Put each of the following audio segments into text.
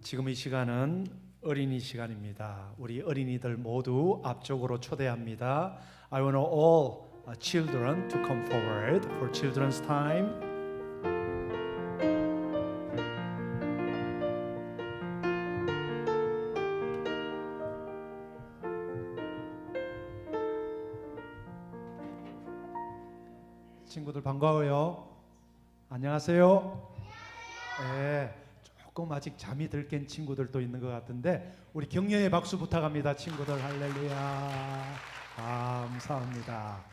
지금 이 시간은 어린이 시간입니다. 우리 어린이들 모두 앞쪽으로 초대합니다. I want all children to come forward for children's time. 친구들 반가워요. 안녕하세요. 네, 조금 아직 잠이 덜 깬 친구들도 있는 것 같은데 우리 격려의 박수 부탁합니다. 친구들 할렐루야. 감사합니다.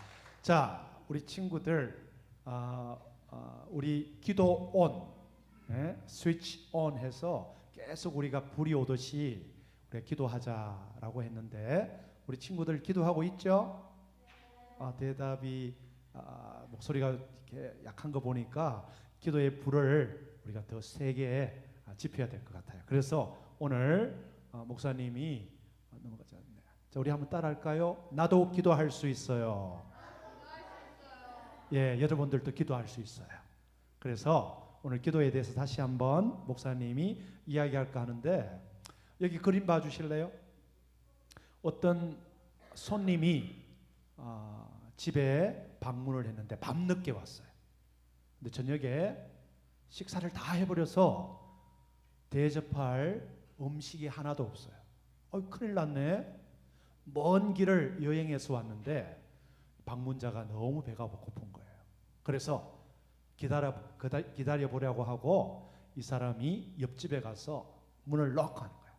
자, 우리 친구들 우리 기도 온, 스위치 온 해서 계속 우리가 불이 오듯이 우리가 기도하자라고 했는데 우리 친구들 기도하고 있죠? 대답이 목소리가 이렇게 약한 거 보니까 기도의 불을 우리가 더 세게 지펴야 될 것 같아요. 그래서 오늘 목사님이 넘어가지 않네요. 자, 우리 한번 따라할까요? 나도 기도할 수 있어요. 예, 여러분들도 기도할 수 있어요. 그래서 오늘 기도에 대해서 다시 한번 목사님이 이야기할까 하는데 여기 그림 봐주실래요? 어떤 손님이 집에 방문을 했는데 밤늦게 왔어요. 근데 저녁에 식사를 다 해버려서 대접할 음식이 하나도 없어요. 큰일 났네. 먼 길을 여행해서 왔는데 방문자가 너무 배가 고픈 거예요. 그래서 기다려보려고 하고 이 사람이 옆집에 가서 문을 넉하는 거예요.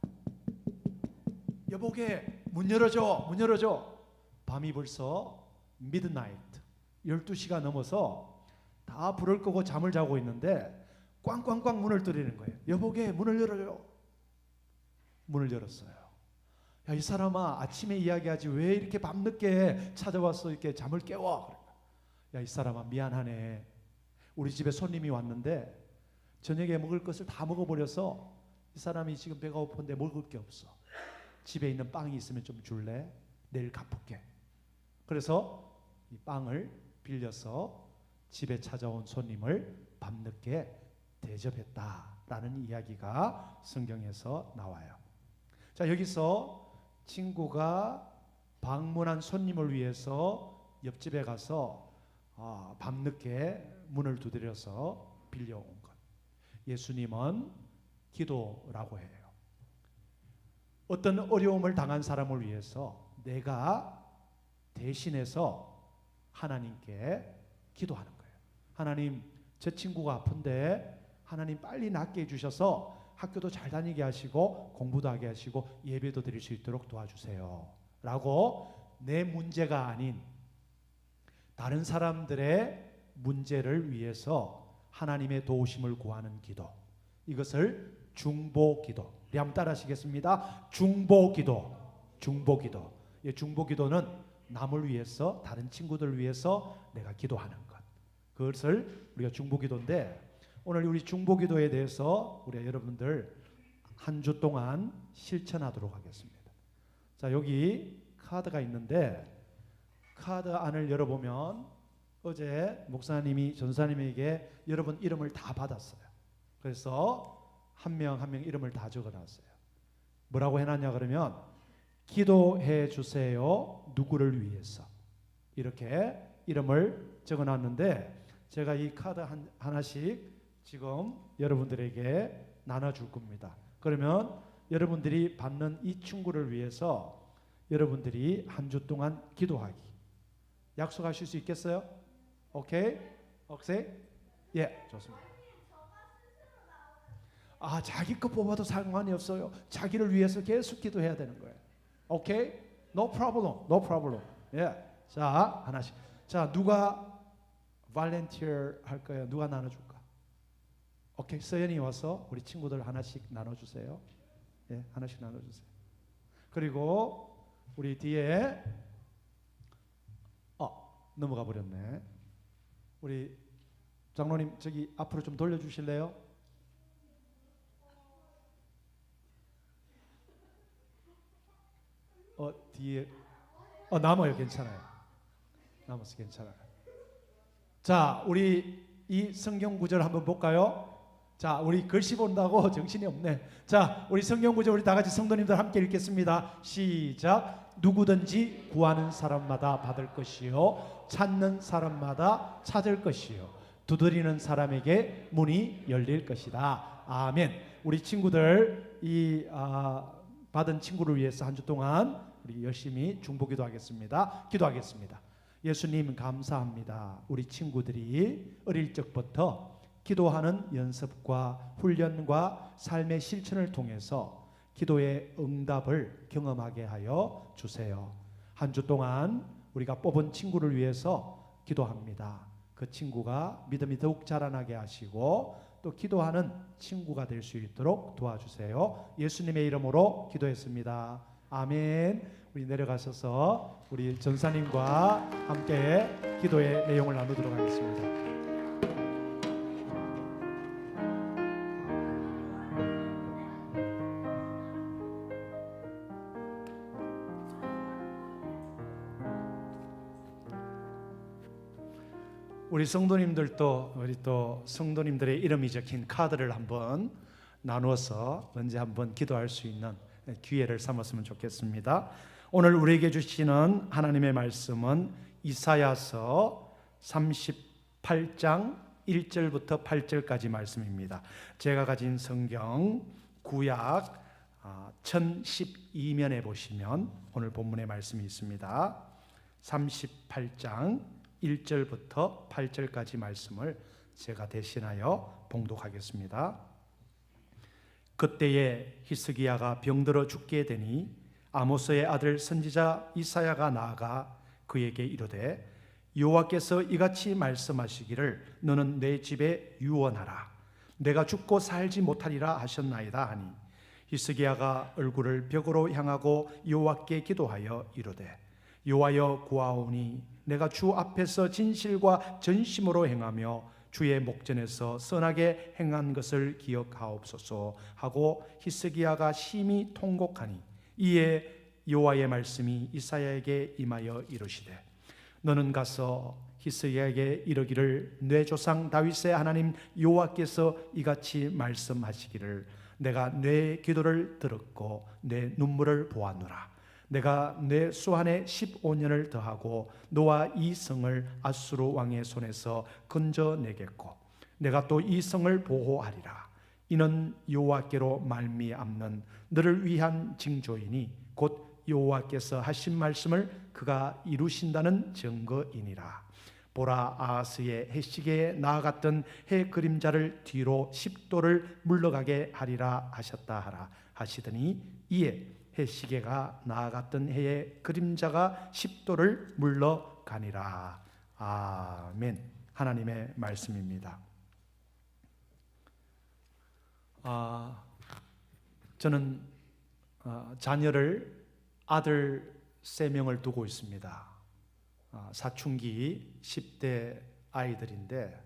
여보게 문 열어줘, 문 열어줘. 밤이 벌써 미드나이트 12시가 넘어서 다 불을 끄고 잠을 자고 있는데 꽝꽝꽝 문을 두드리는 거예요. 여보게 문을 열어요. 문을 열었어요. 야, 이 사람아 아침에 이야기하지 왜 이렇게 밤늦게 찾아와서 이렇게 잠을 깨워? 야, 이 사람아 미안하네. 우리 집에 손님이 왔는데 저녁에 먹을 것을 다 먹어버려서 이 사람이 지금 배가 고픈데 먹을 게 없어. 집에 있는 빵이 있으면 좀 줄래? 내일 갚을게. 그래서 이 빵을 빌려서 집에 찾아온 손님을 밤늦게 대접했다라는 이야기가 성경에서 나와요. 자, 여기서 친구가 방문한 손님을 위해서 옆집에 가서 밤늦게 문을 두드려서 빌려온 것. 예수님은 기도라고 해요. 어떤 어려움을 당한 사람을 위해서 내가 대신해서 하나님께 기도하는 거예요. 하나님, 제 친구가 아픈데 하나님 빨리 낫게 해주셔서 학교도 잘 다니게 하시고 공부도 하게 하시고 예배도 드릴 수 있도록 도와주세요 라고 내 문제가 아닌 다른 사람들의 문제를 위해서 하나님의 도우심을 구하는 기도, 이것을 중보기도. 우리 한번 따라 하시겠습니다. 중보기도. 중보기도. 중보기도는 남을 위해서, 다른 친구들을 위해서 내가 기도하는 것, 그것을 우리가 중보기도인데 오늘 우리 중보기도에 대해서 우리 여러분들 한 주 동안 실천하도록 하겠습니다. 자, 여기 카드가 있는데 카드 안을 열어보면 어제 목사님이 전사님에게 여러분 이름을 다 받았어요. 그래서 한 명 한 명 이름을 다 적어놨어요. 뭐라고 해놨냐 그러면 기도해 주세요 누구를 위해서, 이렇게 이름을 적어놨는데 제가 이 카드 하나씩 지금 여러분들에게 나눠줄 겁니다. 그러면 여러분들이 받는 이 친구를 위해서 여러분들이 한 주 동안 기도하기 약속하실 수 있겠어요? 오케이? 오케이? 예, 좋습니다. 자기 거 뽑아도 상관이 없어요. 자기를 위해서 계속 기도해야 되는 거예요. 오케이? No problem. No problem. 예. 자, 하나씩. 자, 누가 volunteer 할 거예요? 누가 나눠줄까? 오케이, 서연이 와서 우리 친구들 하나씩 나눠주세요. 예, 하나씩 나눠주세요. 그리고 우리 뒤에 넘어가 버렸네. 우리 장로님 저기 앞으로 좀 돌려주실래요? 뒤에 남아요. 괜찮아요. 남아서 괜찮아요. 자, 우리 이 성경 구절 한번 볼까요? 자, 우리 글씨 본다고 정신이 없네. 자, 우리 성경 구절 우리 다 같이 성도님들 함께 읽겠습니다. 시작. 누구든지 구하는 사람마다 받을 것이요 찾는 사람마다 찾을 것이요 두드리는 사람에게 문이 열릴 것이다. 아멘. 우리 친구들 받은 친구를 위해서 한 주 동안 우리 열심히 중보기도 하겠습니다. 기도하겠습니다. 예수님 감사합니다. 우리 친구들이 어릴 적부터 기도하는 연습과 훈련과 삶의 실천을 통해서 기도의 응답을 경험하게 하여 주세요. 한 주 동안 우리가 뽑은 친구를 위해서 기도합니다. 그 친구가 믿음이 더욱 자라나게 하시고 또 기도하는 친구가 될 수 있도록 도와주세요. 예수님의 이름으로 기도했습니다. 아멘. 우리 내려가셔서 우리 전사님과 함께 기도의 내용을 나누도록 하겠습니다. 우리 성도님들도 우리 또 성도님들의 이름이 적힌 카드를 한번 나누어서 언제 한번 기도할 수 있는 기회를 삼았으면 좋겠습니다. 오늘 우리에게 주시는 하나님의 말씀은 이사야서 38장 1절부터 8절까지 말씀입니다. 제가 가진 성경 구약 1012면에 보시면 오늘 본문의 말씀이 있습니다. 38장 1절부터 8절까지 말씀을 제가 대신하여 봉독하겠습니다. 그때에 히스기야가 병들어 죽게 되니 아모스의 아들 선지자 이사야가 나아가 그에게 이르되 여호와께서 이같이 말씀하시기를 너는 내 집에 유언하라. 내가 죽고 살지 못하리라 하셨나이다 하니 히스기야가 얼굴을 벽으로 향하고 여호와께 기도하여 이르되 여호와여 구하오니 내가 주 앞에서 진실과 전심으로 행하며 주의 목전에서 선하게 행한 것을 기억하옵소서 하고 히스기야가 심히 통곡하니 이에 여호와의 말씀이 이사야에게 임하여 이르시되 너는 가서 히스기야에게 이르기를 내 조상 다윗의 하나님 여호와께서 이같이 말씀하시기를 내가 내 기도를 들었고 내 눈물을 보았노라. 내가 내 수한에 15년을 더하고 너와 이 성을 아수르 왕의 손에서 건져내겠고 내가 또 이 성을 보호하리라. 이는 여호와께로 말미암는 너를 위한 징조이니 곧 여호와께서 하신 말씀을 그가 이루신다는 증거이니라. 보라, 아하스의 해시계에 나아갔던 해 그림자를 뒤로 10도를 물러가게 하리라 하셨다 하라 하시더니 이에 해시계가 나아갔던 해의 그림자가 10도를 물러가니라. 아멘. 하나님의 말씀입니다. 저는 자녀를 아들 3명을 두고 있습니다. 사춘기 10대 아이들인데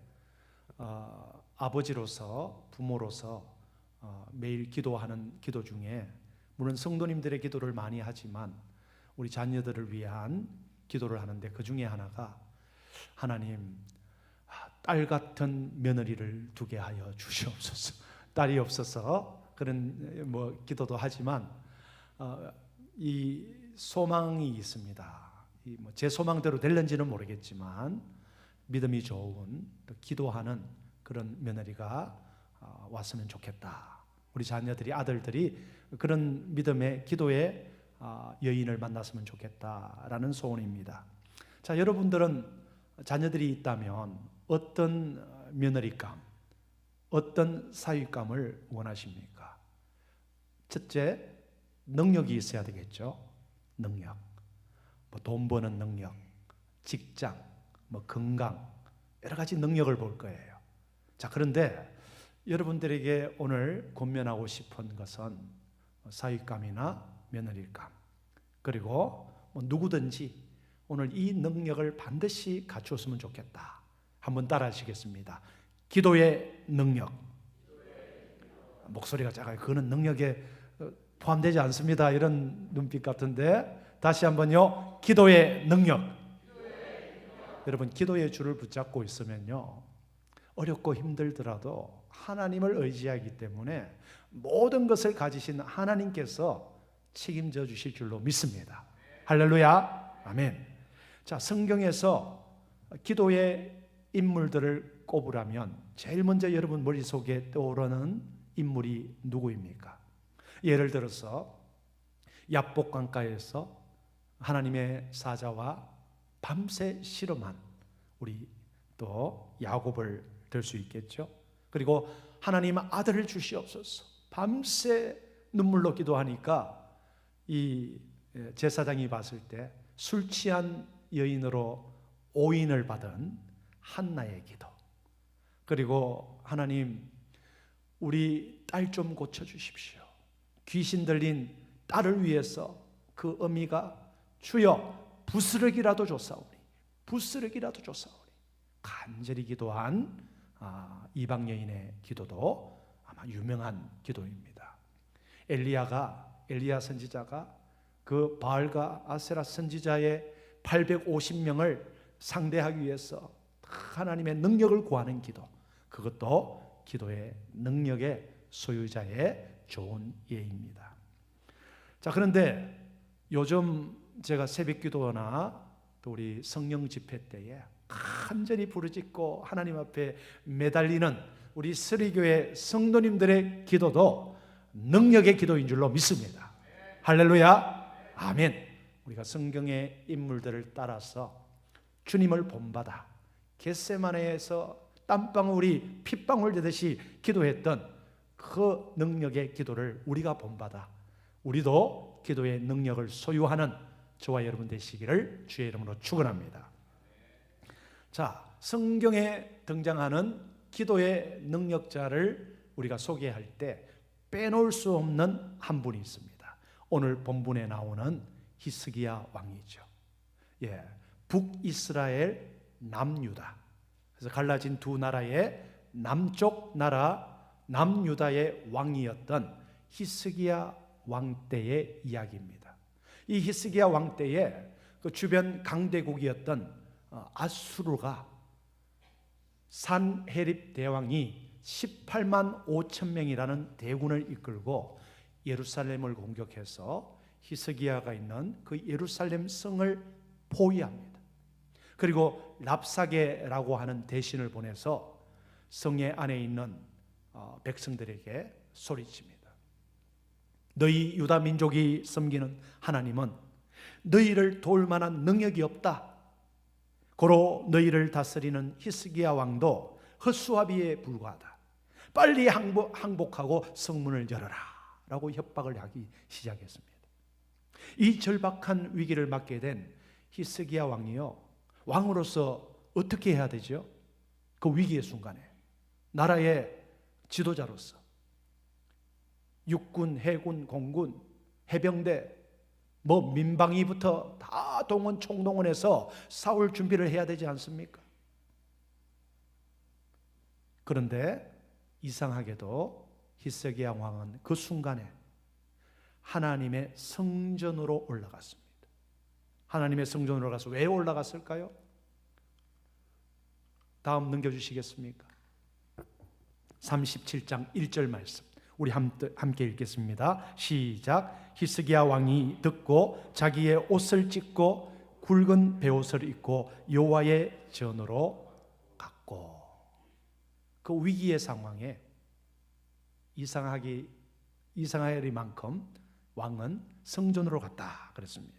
아버지로서 부모로서 매일 기도하는 기도 중에 물론 성도님들의 기도를 많이 하지만 우리 자녀들을 위한 기도를 하는데 그 중에 하나가 하나님 딸 같은 며느리를 두게 하여 주시옵소서. 딸이 없어서 그런 기도도 하지만 이 소망이 있습니다. 제 소망대로 될는지는 모르겠지만 믿음이 좋은 또 기도하는 그런 며느리가 왔으면 좋겠다. 우리 자녀들이 아들들이 그런 믿음의 기도의 여인을 만났으면 좋겠다라는 소원입니다. 자, 여러분들은 자녀들이 있다면 어떤 며느리감, 어떤 사위감을 원하십니까? 첫째, 능력이 있어야 되겠죠. 능력, 돈 버는 능력, 직장, 건강, 여러 가지 능력을 볼 거예요. 자, 그런데 여러분들에게 오늘 권면하고 싶은 것은 사위감이나 며느리감, 그리고 누구든지 오늘 이 능력을 반드시 갖추었으면 좋겠다. 한번 따라 하시겠습니다. 기도의 능력. 목소리가 작아요. 그거는 능력에 포함되지 않습니다. 이런 눈빛 같은데 다시 한번요. 기도의 능력. 여러분, 기도의 줄을 붙잡고 있으면요, 어렵고 힘들더라도 하나님을 의지하기 때문에 모든 것을 가지신 하나님께서 책임져 주실 줄로 믿습니다. 할렐루야. 아멘. 자, 성경에서 기도의 인물들을 꼽으라면 제일 먼저 여러분 머릿속에 떠오르는 인물이 누구입니까? 예를 들어서 야복강가에서 하나님의 사자와 밤새 씨름한 우리 또 야곱을 들 수 있겠죠. 그리고 하나님 아들을 주시옵소서. 밤새 눈물로 기도하니까 이 제사장이 봤을 때 술 취한 여인으로 오인을 받은 한나의 기도. 그리고 하나님, 우리 딸 좀 고쳐주십시오. 귀신 들린 딸을 위해서 그 어미가 주여 부스러기라도 줬사오니, 부스러기라도 줬사오니 간절히 기도한 이방 여인의 기도도 아마 유명한 기도입니다. 엘리야 선지자가 그 바알과 아세라 선지자의 850명을 상대하기 위해서 하나님의 능력을 구하는 기도, 그것도 기도의 능력의 소유자의 좋은 예입니다. 자, 그런데 요즘 제가 새벽기도나 또 우리 성령 집회 때에 간절히 부르짖고 하나님 앞에 매달리는 우리 스리교회 성도님들의 기도도 능력의 기도인 줄로 믿습니다. 할렐루야. 아멘. 우리가 성경의 인물들을 따라서 주님을 본받아 겟세마네에서 땀방울이 핏방울 되듯이 기도했던 그 능력의 기도를 우리가 본받아 우리도 기도의 능력을 소유하는 저와 여러분 되시기를 주의 이름으로 축원합니다. 자, 성경에 등장하는 기도의 능력자를 우리가 소개할 때 빼놓을 수 없는 한 분이 있습니다. 오늘 본문에 나오는 히스기야 왕이죠. 북이스라엘, 남유다. 그래서 갈라진 두 나라의 남쪽 나라 남유다의 왕이었던 히스기야 왕 때의 이야기입니다. 이 히스기야 왕 때에 그 주변 강대국이었던 아수르가 산헤립 대왕이 18만 5천 명이라는 대군을 이끌고 예루살렘을 공격해서 히스기야가 있는 그 예루살렘 성을 포위합니다. 그리고 랍사게라고 하는 대신을 보내서 성의 안에 있는 백성들에게 소리칩니다. 너희 유다 민족이 섬기는 하나님은 너희를 도울 만한 능력이 없다. 고로 너희를 다스리는 히스기야 왕도 헛수아비에 불과하다. 빨리 항복하고 성문을 열어라 라고 협박을 하기 시작했습니다. 이 절박한 위기를 맞게 된 히스기야 왕이요, 왕으로서 어떻게 해야 되죠? 그 위기의 순간에 나라의 지도자로서 육군, 해군, 공군, 해병대, 민방위부터 다 총동원해서 싸울 준비를 해야 되지 않습니까? 그런데 이상하게도 히스기야 왕은 그 순간에 하나님의 성전으로 올라갔습니다. 하나님의 성전으로 가서 왜 올라갔을까요? 다음 넘겨주시겠습니까? 37장 1절 말씀 우리 함께 읽겠습니다. 시작. 히스기야 왕이 듣고 자기의 옷을 찢고 굵은 베옷을 입고 여호와의 전으로 갔고, 그 위기의 상황에 이상하리만큼 왕은 성전으로 갔다 그랬습니다.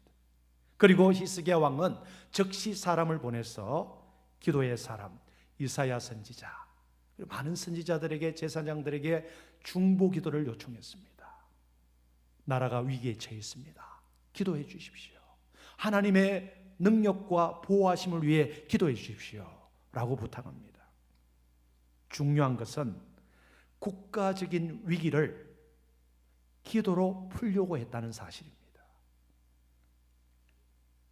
그리고 히스기야 왕은 즉시 사람을 보내서 기도의 사람 이사야 선지자, 많은 선지자들에게, 제사장들에게 중보 기도를 요청했습니다. 나라가 위기에 처해 있습니다. 기도해 주십시오. 하나님의 능력과 보호하심을 위해 기도해 주십시오 라고 부탁합니다. 중요한 것은 국가적인 위기를 기도로 풀려고 했다는 사실입니다.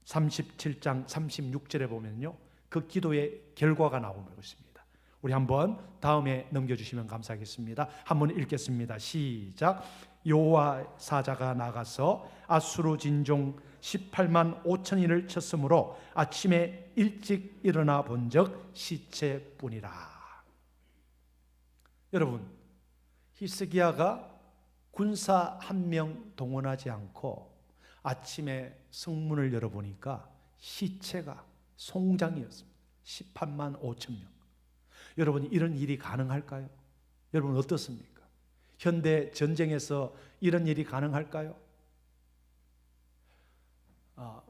37장 36절에 보면요, 그 기도의 결과가 나오고 있습니다. 우리 한번 다음에 넘겨주시면 감사하겠습니다. 한번 읽겠습니다. 시작. 여호와 사자가 나가서 아수르 진종 18만 5천인을 쳤으므로 아침에 일찍 일어나 본즉 시체뿐이라. 여러분, 히스기야가 군사 한 명 동원하지 않고 아침에 성문을 열어보니까 시체가 송장이었습니다. 18만 5천 명. 여러분, 이런 일이 가능할까요? 여러분 어떻습니까? 현대 전쟁에서 이런 일이 가능할까요?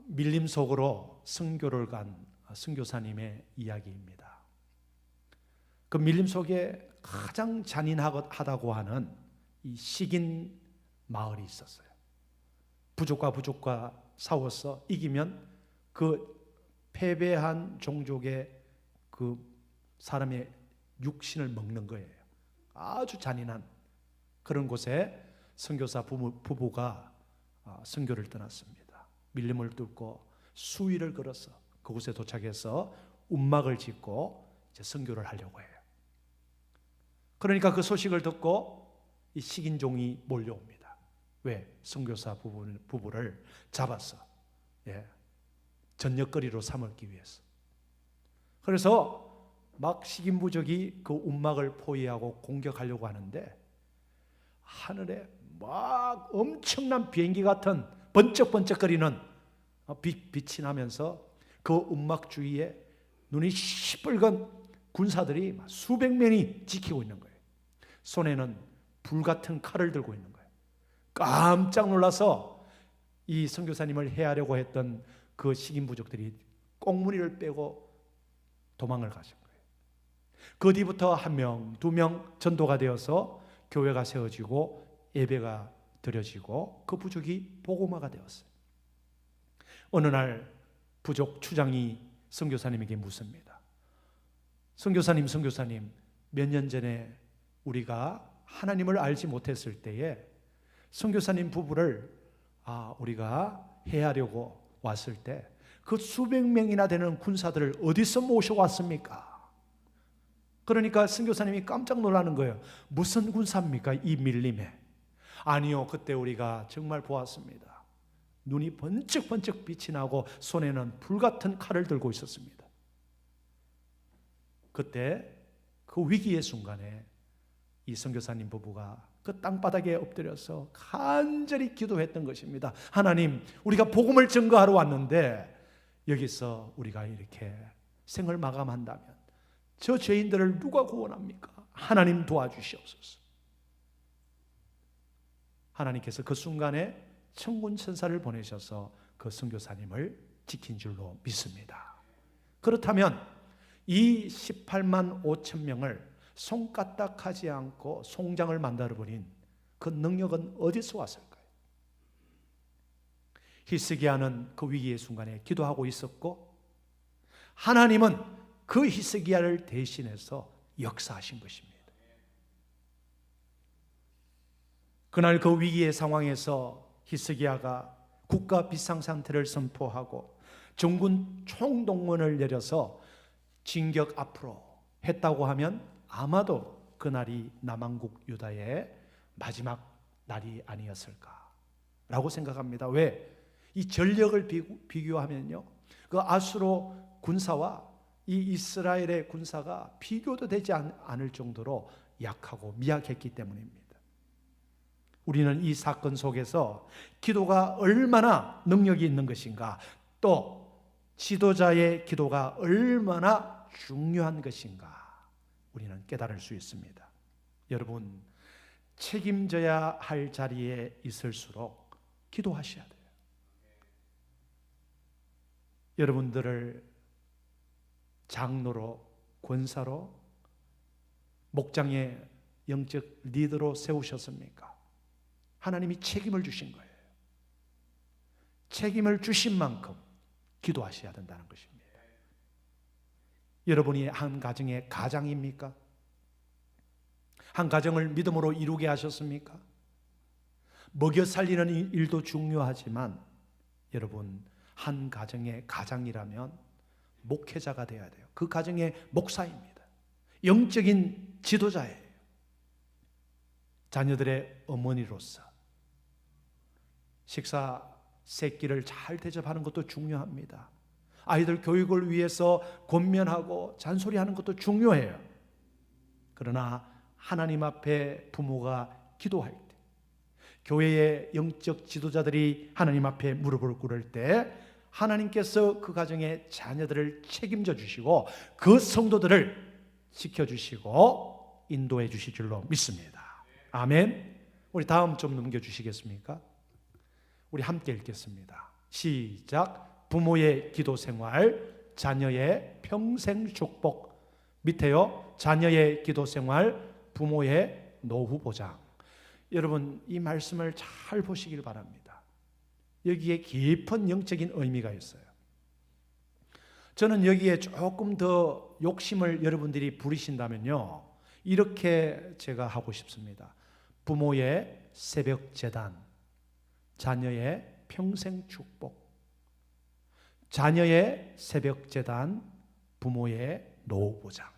밀림 속으로 선교를 간 선교사님의 이야기입니다. 그 밀림 속에 가장 잔인하다고 하는 이 식인 마을이 있었어요. 부족과 싸워서 이기면 그 패배한 종족의 그 사람의 육신을 먹는 거예요. 아주 잔인한 그런 곳에 선교사 부부가 선교를 떠났습니다. 밀림을 뚫고 수위를 걸어서 그곳에 도착해서 움막을 짓고 이제 선교를 하려고 해요. 그러니까 그 소식을 듣고 이 식인종이 몰려옵니다. 왜? 선교사 부부를 잡았어. 전역거리로 삼기 위해서. 그래서 막 식인부족이 그 움막을 포위하고 공격하려고 하는데 하늘에 막 엄청난 비행기 같은 번쩍번쩍거리는 빛이 나면서 그 움막 주위에 눈이 시뻘건 군사들이 수백 명이 지키고 있는 거예요. 손에는 불같은 칼을 들고 있는 거예요. 깜짝 놀라서 이 선교사님을 해하려고 했던 그 식인부족들이 꽁무니를 빼고 도망을 가신 거예요. 그 뒤부터 한 명, 두 명 전도가 되어서 교회가 세워지고 예배가 드려지고 그 부족이 복음화가 되었어요. 어느 날 부족 추장이 선교사님에게 묻습니다. 선교사님, 몇 년 전에 우리가 하나님을 알지 못했을 때에 선교사님 부부를 우리가 해하려고 왔을 때 그 수백 명이나 되는 군사들을 어디서 모셔왔습니까? 그러니까 선교사님이 깜짝 놀라는 거예요. 무슨 군사입니까? 이 밀림에. 아니요, 그때 우리가 정말 보았습니다. 눈이 번쩍번쩍 빛이 나고 손에는 불같은 칼을 들고 있었습니다. 그때 그 위기의 순간에 이 선교사님 부부가 그 땅바닥에 엎드려서 간절히 기도했던 것입니다. 하나님, 우리가 복음을 증거하러 왔는데 여기서 우리가 이렇게 생을 마감한다면 저 죄인들을 누가 구원합니까? 하나님 도와주시옵소서. 하나님께서 그 순간에 천군 천사를 보내셔서 그 선교사님을 지킨 줄로 믿습니다. 그렇다면 이 18만 5천 명을 손까딱하지 않고 송장을 만들어버린 그 능력은 어디서 왔을까요? 히스기야는 그 위기의 순간에 기도하고 있었고 하나님은 그 히스기야를 대신해서 역사하신 것입니다. 그날 그 위기의 상황에서 히스기야가 국가 비상상태를 선포하고 정군 총동원을 내려서 진격 앞으로 했다고 하면 아마도 그날이 남한국 유다의 마지막 날이 아니었을까라고 생각합니다. 왜? 이 전력을 비교하면요, 그 아수로 군사와 이 이스라엘의 군사가 비교도 되지 않을 정도로 약하고 미약했기 때문입니다. 우리는 이 사건 속에서 기도가 얼마나 능력이 있는 것인가, 또 지도자의 기도가 얼마나 중요한 것인가 우리는 깨달을 수 있습니다. 여러분, 책임져야 할 자리에 있을수록 기도하셔야 돼요. 여러분들을 장로로, 권사로, 목장의 영적 리더로 세우셨습니까? 하나님이 책임을 주신 거예요. 책임을 주신 만큼 기도하셔야 된다는 것입니다. 여러분이 한 가정의 가장입니까? 한 가정을 믿음으로 이루게 하셨습니까? 먹여 살리는 일도 중요하지만 여러분, 한 가정의 가장이라면 목회자가 되어야 돼요. 그 가정의 목사입니다. 영적인 지도자예요. 자녀들의 어머니로서 식사 세끼를 잘 대접하는 것도 중요합니다. 아이들 교육을 위해서 권면하고 잔소리하는 것도 중요해요. 그러나 하나님 앞에 부모가 기도할 때, 교회의 영적 지도자들이 하나님 앞에 무릎을 꿇을 때 하나님께서 그 가정의 자녀들을 책임져 주시고 그 성도들을 지켜주시고 인도해 주실 줄로 믿습니다. 아멘. 우리 다음 좀 넘겨주시겠습니까? 우리 함께 읽겠습니다. 시작. 부모의 기도 생활, 자녀의 평생 축복. 밑에요. 자녀의 기도 생활, 부모의 노후 보장. 여러분, 이 말씀을 잘 보시길 바랍니다. 여기에 깊은 영적인 의미가 있어요. 저는 여기에 조금 더 욕심을 여러분들이 부리신다면요, 이렇게 제가 하고 싶습니다. 부모의 새벽 제단, 자녀의 평생 축복. 자녀의 새벽 제단, 부모의 노후 보장.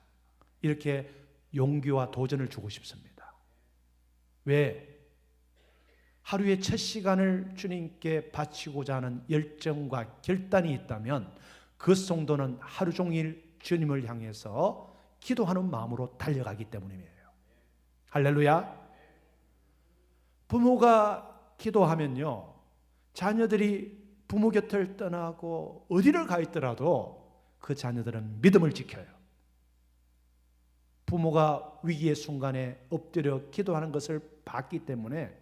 이렇게 용기와 도전을 주고 싶습니다. 왜? 하루의 첫 시간을 주님께 바치고자 하는 열정과 결단이 있다면 그 성도는 하루 종일 주님을 향해서 기도하는 마음으로 달려가기 때문이에요. 할렐루야. 부모가 기도하면요, 자녀들이 부모 곁을 떠나고 어디를 가 있더라도 그 자녀들은 믿음을 지켜요. 부모가 위기의 순간에 엎드려 기도하는 것을 봤기 때문에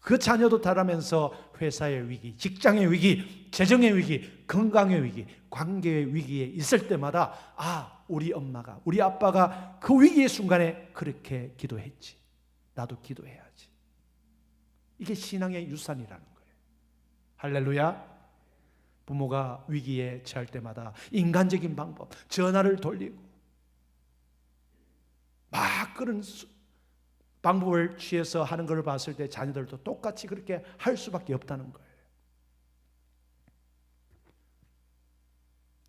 그 자녀도 자라면서 회사의 위기, 직장의 위기, 재정의 위기, 건강의 위기, 관계의 위기에 있을 때마다 우리 엄마가, 우리 아빠가 그 위기의 순간에 그렇게 기도했지. 나도 기도해야지. 이게 신앙의 유산이라는 거예요. 할렐루야. 부모가 위기에 처할 때마다 인간적인 방법, 전화를 돌리고 막 그런 방법을 취해서 하는 걸 봤을 때 자녀들도 똑같이 그렇게 할 수밖에 없다는 거예요.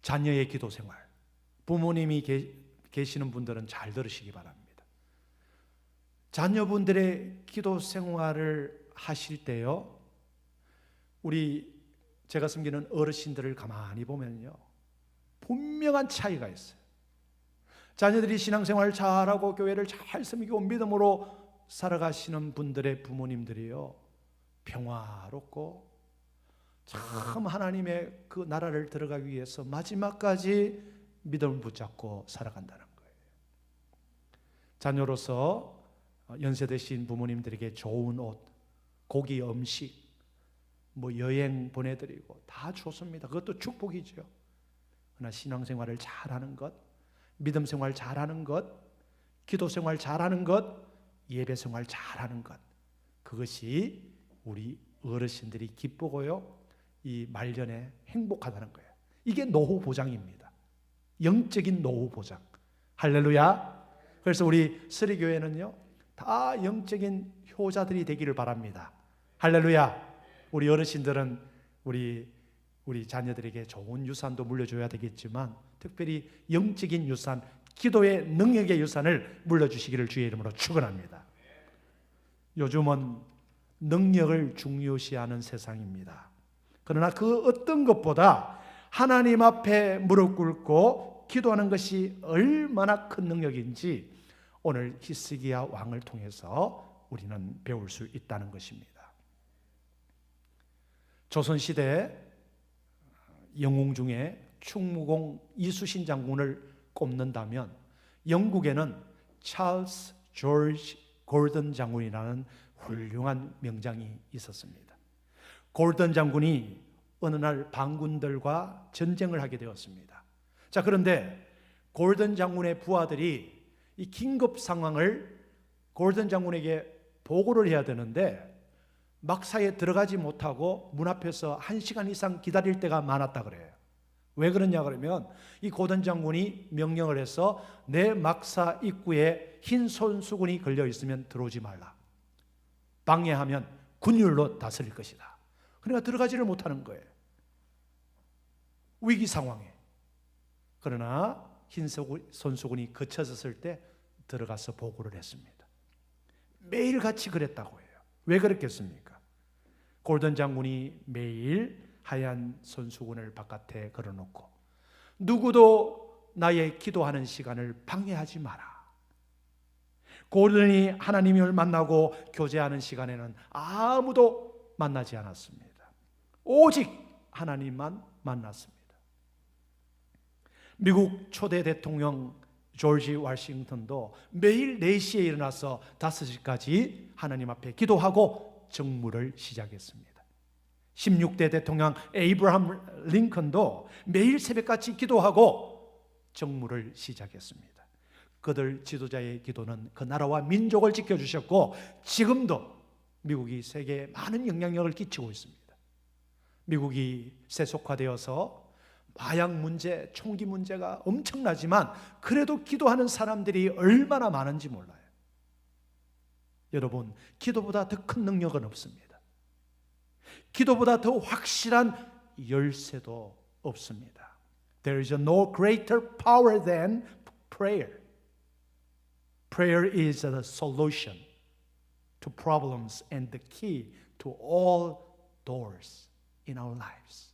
자녀의 기도 생활, 부모님이 계시는 분들은 잘 들으시기 바랍니다. 자녀분들의 기도 생활을 하실 때요, 제가 섬기는 어르신들을 가만히 보면요, 분명한 차이가 있어요. 자녀들이 신앙생활을 잘하고 교회를 잘 섬기고 믿음으로 살아가시는 분들의 부모님들이요, 평화롭고 참 하나님의 그 나라를 들어가기 위해서 마지막까지 믿음을 붙잡고 살아간다는 거예요. 자녀로서 연세 드신 부모님들에게 좋은 옷, 고기, 음식, 여행 보내드리고 다 좋습니다. 그것도 축복이죠. 그러나 신앙생활을 잘하는 것, 믿음생활 잘하는 것, 기도생활 잘하는 것, 예배생활 잘하는 것, 그것이 우리 어르신들이 기쁘고요, 이 말년에 행복하다는 거예요. 이게 노후 보장입니다. 영적인 노후 보장. 할렐루야. 그래서 우리 스리교회는요, 다 영적인 효자들이 되기를 바랍니다. 할렐루야. 우리 어르신들은 우리 자녀들에게 좋은 유산도 물려줘야 되겠지만 특별히 영적인 유산, 기도의 능력의 유산을 물려주시기를 주의 이름으로 축원합니다. 요즘은 능력을 중요시하는 세상입니다. 그러나 그 어떤 것보다 하나님 앞에 무릎 꿇고 기도하는 것이 얼마나 큰 능력인지 오늘 히스기야 왕을 통해서 우리는 배울 수 있다는 것입니다. 조선시대 영웅 중에 충무공 이수신 장군을 꼽는다면 영국에는 찰스 조지 골든 장군이라는 훌륭한 명장이 있었습니다. 골든 장군이 어느 날 반군들과 전쟁을 하게 되었습니다. 자, 그런데 골든 장군의 부하들이 이 긴급 상황을 골든 장군에게 보고를 해야 되는데 막사에 들어가지 못하고 문 앞에서 1시간 이상 기다릴 때가 많았다 그래요. 왜 그러냐 그러면 이 골든 장군이 명령을 해서 내 막사 입구에 흰 손수건이 걸려 있으면 들어오지 말라. 방해하면 군율로 다스릴 것이다. 그러니까 들어가지를 못하는 거예요. 위기 상황에. 그러나 흰 손수건이 거쳐졌을 때 들어가서 보고를 했습니다. 매일같이 그랬다고 해요. 왜 그랬겠습니까? 골든 장군이 매일 하얀 손수건을 바깥에 걸어놓고 누구도 나의 기도하는 시간을 방해하지 마라. 고르니 하나님을 만나고 교제하는 시간에는 아무도 만나지 않았습니다. 오직 하나님만 만났습니다. 미국 초대 대통령 조지 워싱턴도 매일 4시에 일어나서 5시까지 하나님 앞에 기도하고 정무를 시작했습니다. 16대 대통령 에이브라함 링컨도 매일 새벽같이 기도하고 정무를 시작했습니다. 그들 지도자의 기도는 그 나라와 민족을 지켜주셨고 지금도 미국이 세계에 많은 영향력을 끼치고 있습니다. 미국이 세속화되어서 마약 문제, 총기 문제가 엄청나지만 그래도 기도하는 사람들이 얼마나 많은지 몰라요. 여러분, 기도보다 더 큰 능력은 없습니다. 기도보다 더 확실한 열쇠도 없습니다. There is no greater power than prayer. Prayer is the solution to problems and the key to all doors in our lives.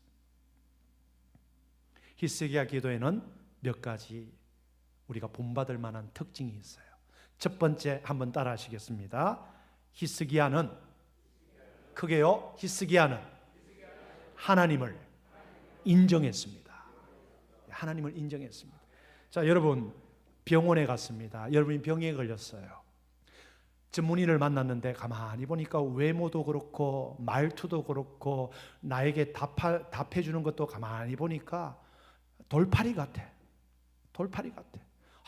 히스기야 기도에는 몇 가지 우리가 본받을 만한 특징이 있어요. 첫 번째, 한번 따라 하시겠습니다. 히스기야는 크게요. 히스기야는 하나님을 인정했습니다. 하나님을 인정했습니다. 자, 여러분 병원에 갔습니다. 여러분이 병에 걸렸어요. 전문의를 만났는데 가만히 보니까 외모도 그렇고 말투도 그렇고 나에게 답해 주는 것도 가만히 보니까 돌팔이 같아. 돌팔이 같아.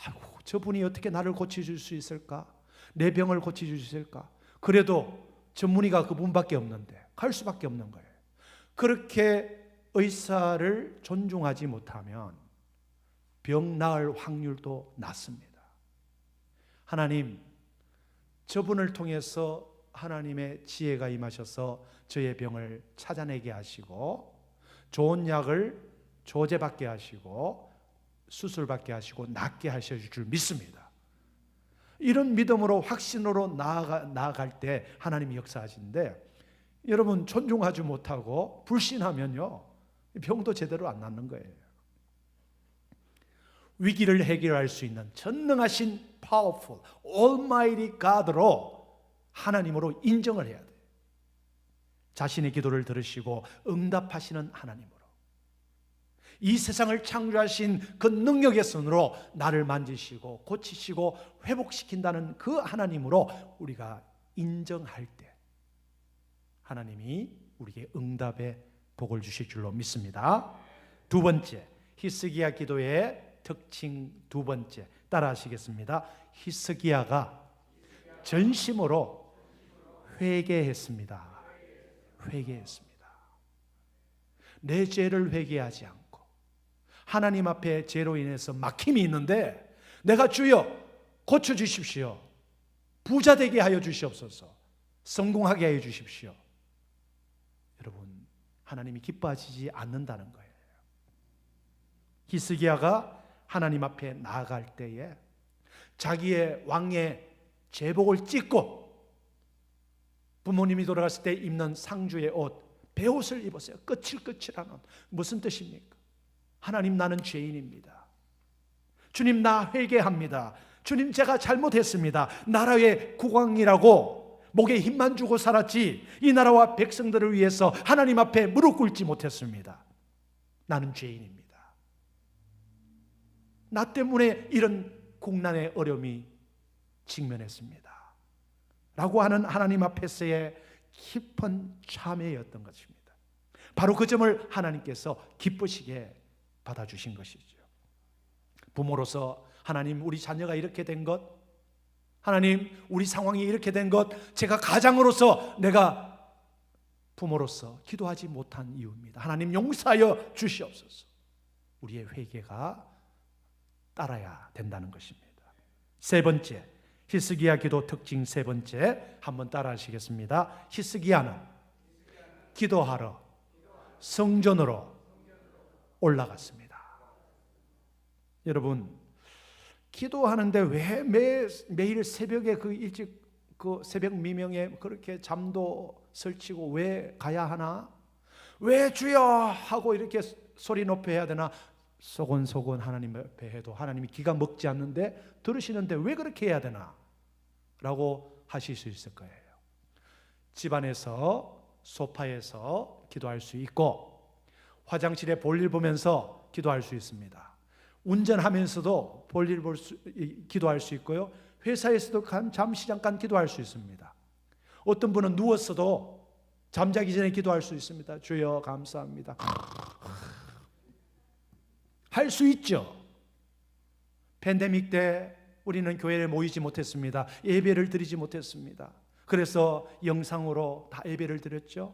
아이고, 저분이 어떻게 나를 고쳐줄 수 있을까? 내 병을 고쳐줄 수 있을까? 그래도 전문의가 그분밖에 없는데 갈 수밖에 없는 거예요. 그렇게 의사를 존중하지 못하면 병 나을 확률도 낮습니다. 하나님, 저분을 통해서 하나님의 지혜가 임하셔서 저의 병을 찾아내게 하시고 좋은 약을 조제받게 하시고 수술받게 하시고 낫게 하실 줄 믿습니다. 이런 믿음으로 확신으로 나아갈 때 하나님이 역사하시는데 여러분 존중하지 못하고 불신하면요 병도 제대로 안 낫는 거예요. 위기를 해결할 수 있는 전능하신 powerful, almighty God로 하나님으로 인정을 해야 돼요. 자신의 기도를 들으시고 응답하시는 하나님으로 이 세상을 창조하신 그 능력의 손으로 나를 만지시고 고치시고 회복시킨다는 그 하나님으로 우리가 인정할 때 하나님이 우리에게 응답의 복을 주실 줄로 믿습니다. 두 번째, 히스기야 기도의 특징 두 번째, 따라 하시겠습니다. 히스기야가 전심으로 회개했습니다. 회개했습니다. 내 죄를 회개하지 않고 하나님 앞에 죄로 인해서 막힘이 있는데 내가 주여 고쳐주십시오. 부자 되게 하여 주시옵소서. 성공하게 하여 주십시오. 여러분, 하나님이 기뻐하시지 않는다는 거예요. 히스기야가 하나님 앞에 나아갈 때에 자기의 왕의 제복을 찢고 부모님이 돌아갔을 때 입는 상주의 옷, 베옷을 입었어요. 거칠거칠한 옷. 무슨 뜻입니까? 하나님, 나는 죄인입니다. 주님, 나 회개합니다. 주님, 제가 잘못했습니다. 나라의 국왕이라고 목에 힘만 주고 살았지 이 나라와 백성들을 위해서 하나님 앞에 무릎 꿇지 못했습니다. 나는 죄인입니다. 나 때문에 이런 국난의 어려움이 직면했습니다. 라고 하는 하나님 앞에서의 깊은 참회였던 것입니다. 바로 그 점을 하나님께서 기쁘시게 받아주신 것이죠. 부모로서 하나님, 우리 자녀가 이렇게 된 것, 하나님, 우리 상황이 이렇게 된 것, 제가 가장으로서 내가 부모로서 기도하지 못한 이유입니다. 하나님 용서하여 주시옵소서. 우리의 회개가 따라야 된다는 것입니다. 세 번째, 히스기야 기도 특징 세 번째, 한번 따라 하시겠습니다. 히스기야는 기도하러 성전으로 올라갔습니다. 여러분, 기도하는데 왜 매일 새벽에 일찍 새벽 미명에 그렇게 잠도 설치고 왜 가야 하나? 왜 주여 하고 이렇게 소리 높여야 되나? 소곤소곤 하나님 앞에 해도 하나님이 기가 먹지 않는데 들으시는데 왜 그렇게 해야 되나? 라고 하실 수 있을 거예요. 집안에서 소파에서 기도할 수 있고, 화장실에 볼일 보면서 기도할 수 있습니다. 운전하면서도 볼일 기도할 수 있고요. 회사에서도 잠시 잠깐 기도할 수 있습니다. 어떤 분은 누웠어도 잠자기 전에 기도할 수 있습니다. 주여 감사합니다. 할 수 있죠. 팬데믹 때 우리는 교회에 모이지 못했습니다. 예배를 드리지 못했습니다. 그래서 영상으로 다 예배를 드렸죠.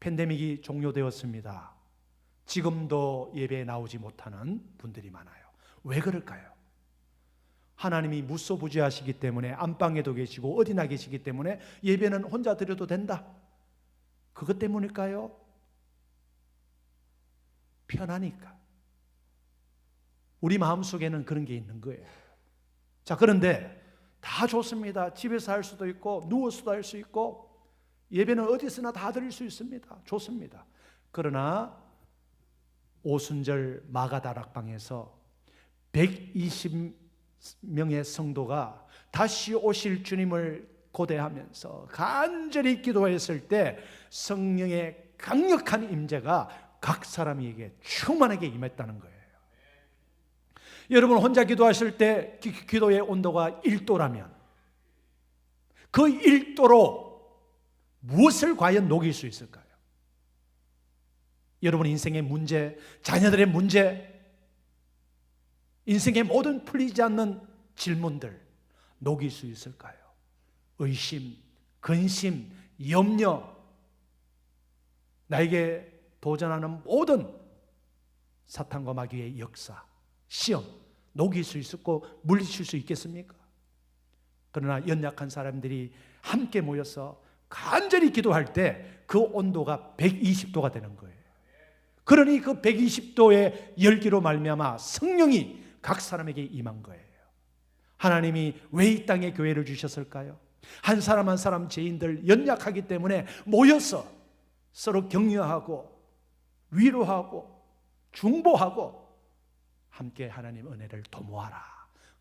팬데믹이 종료되었습니다. 지금도 예배에 나오지 못하는 분들이 많아요. 왜 그럴까요? 하나님이 무소부지하시기 때문에, 안방에도 계시고 어디나 계시기 때문에 예배는 혼자 드려도 된다. 그것 때문일까요? 편하니까. 우리 마음속에는 그런 게 있는 거예요. 자, 그런데 다 좋습니다. 집에서 할 수도 있고 누워서도 할 수 있고 예배는 어디서나 다 드릴 수 있습니다. 좋습니다. 그러나 오순절 마가다락방에서 120명의 성도가 다시 오실 주님을 고대하면서 간절히 기도했을 때 성령의 강력한 임재가 각 사람에게 충만하게 임했다는 거예요. 여러분 혼자 기도하실 때 기도의 온도가 1도라면 그 1도로 무엇을 과연 녹일 수 있을까요? 여러분 인생의 문제, 자녀들의 문제, 인생의 모든 풀리지 않는 질문들 녹일 수 있을까요? 의심, 근심, 염려, 나에게 도전하는 모든 사탄과 마귀의 역사, 시험 녹일 수 있고 물리칠 수 있겠습니까? 그러나 연약한 사람들이 함께 모여서 간절히 기도할 때 그 온도가 120도가 되는 거예요. 그러니 그 120도의 열기로 말미암아 성령이 각 사람에게 임한 거예요. 하나님이 왜 이 땅에 교회를 주셨을까요? 한 사람 한 사람 죄인들 연약하기 때문에 모여서 서로 격려하고 위로하고 중보하고 함께 하나님 은혜를 도모하라.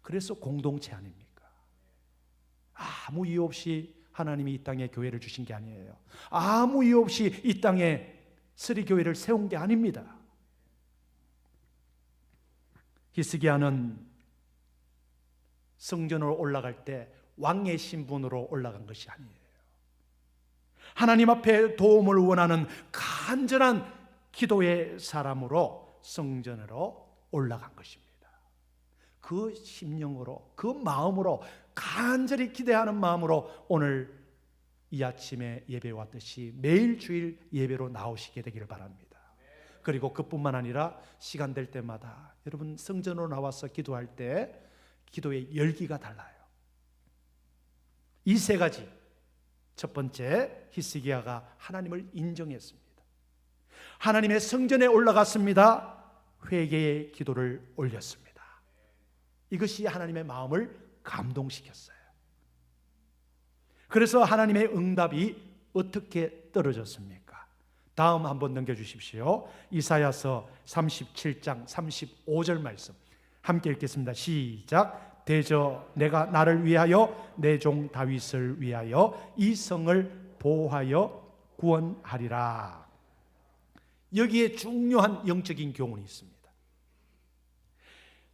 그래서 공동체 아닙니까? 아무 이유 없이 하나님이 이 땅에 교회를 주신 게 아니에요. 아무 이유 없이 이 땅에 스리교회를 세운 게 아닙니다. 히스기야는 성전으로 올라갈 때 왕의 신분으로 올라간 것이 아니에요. 하나님 앞에 도움을 원하는 간절한 기도의 사람으로 성전으로 올라간 것입니다. 그 심령으로, 그 마음으로, 간절히 기대하는 마음으로 오늘 이 아침에 예배 왔듯이 매일 주일 예배로 나오시게 되기를 바랍니다. 그리고 그뿐만 아니라 시간 될 때마다 여러분 성전으로 나와서 기도할 때 기도의 열기가 달라요. 이 세 가지. 첫 번째, 히스기야가 하나님을 인정했습니다. 하나님의 성전에 올라갔습니다. 회개의 기도를 올렸습니다. 이것이 하나님의 마음을 감동시켰어요. 그래서 하나님의 응답이 어떻게 떨어졌습니까? 다음 한번 넘겨주십시오. 이사야서 37장 35절 말씀 함께 읽겠습니다. 시작. 대저 내가 나를 위하여 내 종 다윗을 위하여 이 성을 보호하여 구원하리라. 여기에 중요한 영적인 교훈이 있습니다.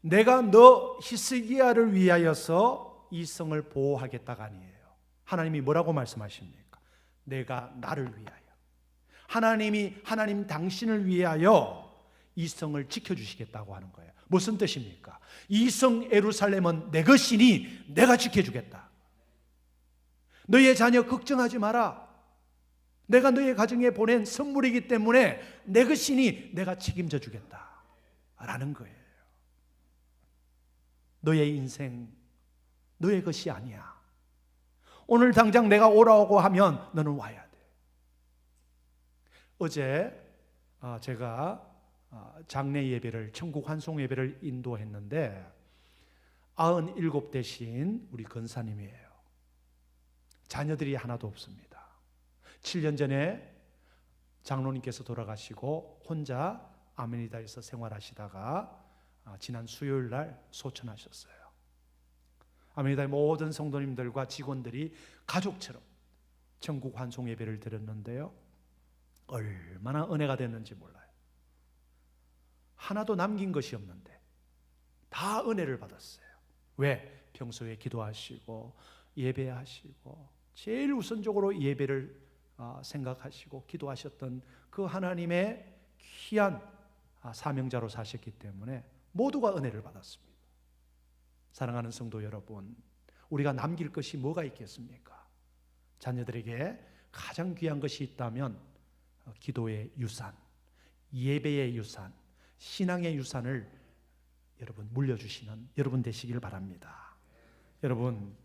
내가 너 히스기야를 위하여서 이 성을 보호하겠다가 아니에요. 하나님이 뭐라고 말씀하십니까? 내가 나를 위하여. 하나님 당신을 위하여 이 성을 지켜주시겠다고 하는 거예요. 무슨 뜻입니까? 이 성 예루살렘은 내 것이니 내가 지켜주겠다. 너의 자녀 걱정하지 마라. 내가 너의 가정에 보낸 선물이기 때문에 내 것이니 내가 책임져 주겠다 라는 거예요. 너의 인생 너의 것이 아니야. 오늘 당장 내가 오라고 하면 너는 와야 돼. 어제 제가 장례 예배를, 천국 환송 예배를 인도했는데 97대신 우리 권사님이에요. 자녀들이 하나도 없습니다. 7년 전에 장로님께서 돌아가시고 혼자 아메리다에서 생활하시다가 지난 수요일 날 소천하셨어요. 아메리카의 모든 성도님들과 직원들이 가족처럼 전국 환송 예배를 드렸는데요, 얼마나 은혜가 됐는지 몰라요. 하나도 남긴 것이 없는데 다 은혜를 받았어요. 왜? 평소에 기도하시고 예배하시고 제일 우선적으로 예배를 생각하시고 기도하셨던 그 하나님의 귀한 사명자로 사셨기 때문에 모두가 은혜를 받았습니다. 사랑하는 성도 여러분, 우리가 남길 것이 뭐가 있겠습니까? 자녀들에게 가장 귀한 것이 있다면 기도의 유산, 예배의 유산, 신앙의 유산을 여러분 물려주시는 여러분 되시길 바랍니다. 여러분,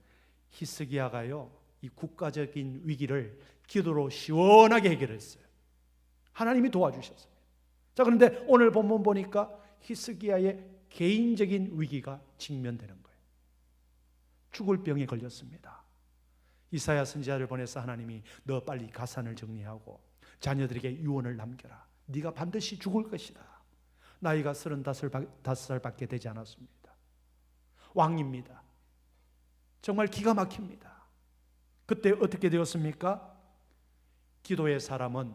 히스기야가요, 이 국가적인 위기를 기도로 시원하게 해결했어요. 하나님이 도와주셨습니다. 자, 그런데 오늘 본문 보니까 히스기야의 개인적인 위기가 직면되는 거예요. 죽을 병에 걸렸습니다. 이사야 선지자를 보내서 하나님이 너 빨리 가산을 정리하고 자녀들에게 유언을 남겨라. 네가 반드시 죽을 것이다. 나이가 35살밖에 되지 않았습니다. 왕입니다. 정말 기가 막힙니다. 그때 어떻게 되었습니까? 기도의 사람은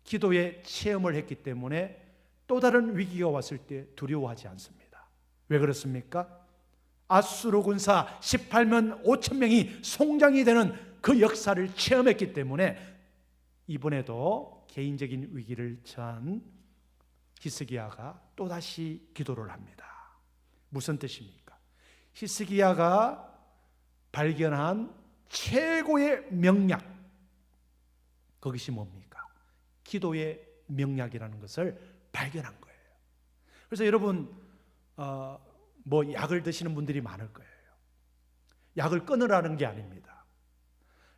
기도의 체험을 했기 때문에 또 다른 위기가 왔을 때 두려워하지 않습니다. 왜 그렇습니까? 아수르 군사 18만 5천 명이 송장이 되는 그 역사를 체험했기 때문에 이번에도 개인적인 위기를 처한 히스기야가 또다시 기도를 합니다. 무슨 뜻입니까? 히스기야가 발견한 최고의 명약, 그것이 뭡니까? 기도의 명약이라는 것을 발견한 거예요. 그래서 여러분, 약을 드시는 분들이 많을 거예요. 약을 끊으라는 게 아닙니다.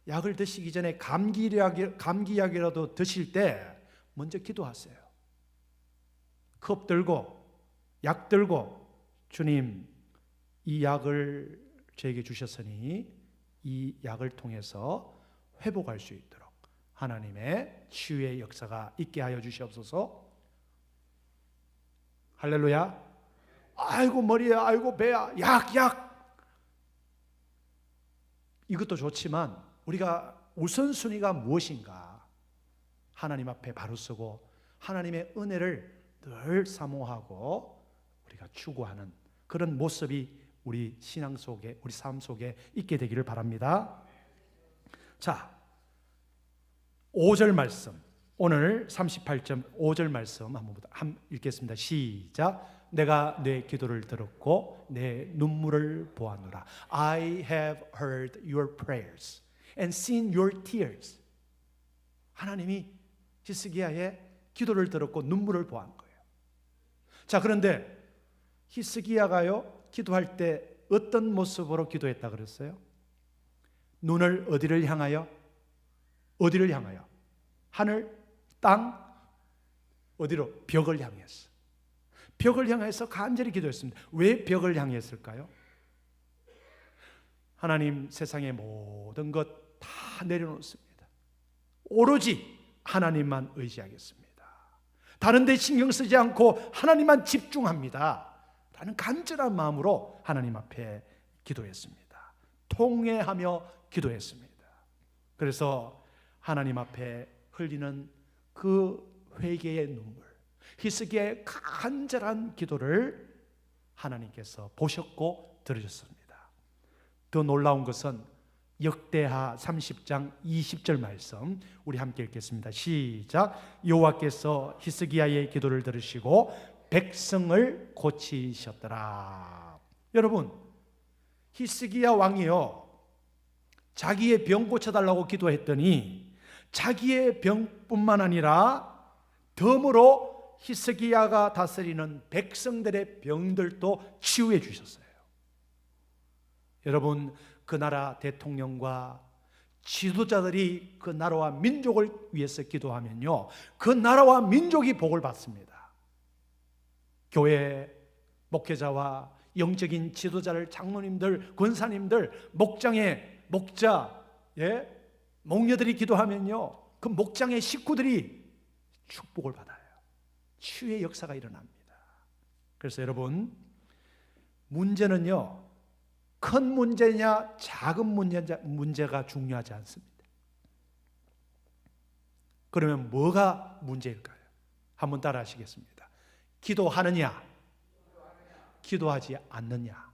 약을 드시기 전에 감기약이라도 드실 때 먼저 기도하세요. 컵 들고 약 들고, 주님, 이 약을 저에게 주셨으니 이 약을 통해서 회복할 수 있도록 하나님의 치유의 역사가 있게 하여 주시옵소서. 할렐루야. 아이고 머리야, 아이고 배야, 약. 이것도 좋지만 우리가 우선순위가 무엇인가? 하나님 앞에 바로 서고 하나님의 은혜를 늘 사모하고 우리가 추구하는 그런 모습이 우리 신앙 속에, 우리 삶 속에 있게 되기를 바랍니다. 자, 5절 말씀, 오늘 38점 5절 말씀 한번 읽겠습니다. 시작. 내가 내 기도를 들었고 내 눈물을 보았노라. I have heard your prayers and seen your tears. 하나님이 히스기야의 기도를 들었고 눈물을 보한 거예요. 자, 그런데 히스기야가요, 기도할 때 어떤 모습으로 기도했다 그랬어요? 눈을 어디를 향하여? 어디를 향하여? 하늘, 땅, 어디로? 벽을 향했어. 벽을 향해서 간절히 기도했습니다. 왜 벽을 향했을까요? 하나님, 세상의 모든 것 다 내려놓습니다. 오로지 하나님만 의지하겠습니다. 다른 데 신경 쓰지 않고 하나님만 집중합니다 라는 간절한 마음으로 하나님 앞에 기도했습니다. 통회하며 기도했습니다. 그래서 하나님 앞에 흘리는 그 회개의 눈물, 히스기야의 간절한 기도를 하나님께서 보셨고 들으셨습니다. 더 놀라운 것은 역대하 30장 20절 말씀, 우리 함께 읽겠습니다. 시작. 여호와께서 히스기야의 기도를 들으시고 백성을 고치셨더라. 여러분, 히스기야 왕이요, 자기의 병 고쳐달라고 기도했더니 자기의 병뿐만 아니라 덤으로 히스기야가 다스리는 백성들의 병들도 치유해 주셨어요. 여러분, 그 나라 대통령과 지도자들이 그 나라와 민족을 위해서 기도하면요, 그 나라와 민족이 복을 받습니다. 교회 목회자와 영적인 지도자를, 장로님들, 권사님들, 목자, 목녀들이 기도하면요, 그 목장의 식구들이 축복을 받아요. 치유의 역사가 일어납니다. 그래서 여러분, 문제는요, 큰 문제냐 작은 문제가 중요하지 않습니다. 그러면 뭐가 문제일까요? 한번 따라 하시겠습니다. 기도하느냐, 기도하지 않느냐.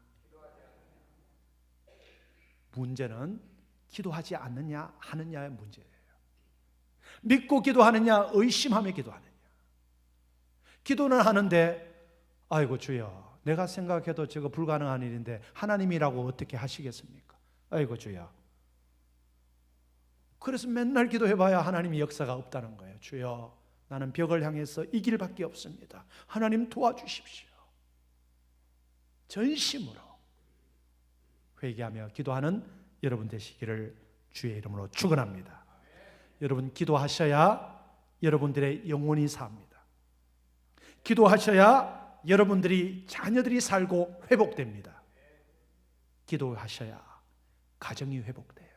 문제는 기도하지 않느냐 하느냐의 문제예요. 믿고 기도하느냐 의심하며 기도하느냐. 기도는 하는데 아이고 주여, 내가 생각해도 저거 불가능한 일인데 하나님이라고 어떻게 하시겠습니까? 아이고 주여. 그래서 맨날 기도해봐야 하나님의 역사가 없다는 거예요. 주여, 나는 벽을 향해서 이 길밖에 없습니다. 하나님 도와주십시오. 전심으로 회개하며 기도하는 여러분 되시기를 주의 이름으로 축원합니다. 여러분 기도하셔야 여러분들의 영혼이 삽니다. 기도하셔야 여러분들이 자녀들이 살고 회복됩니다. 기도하셔야 가정이 회복돼요.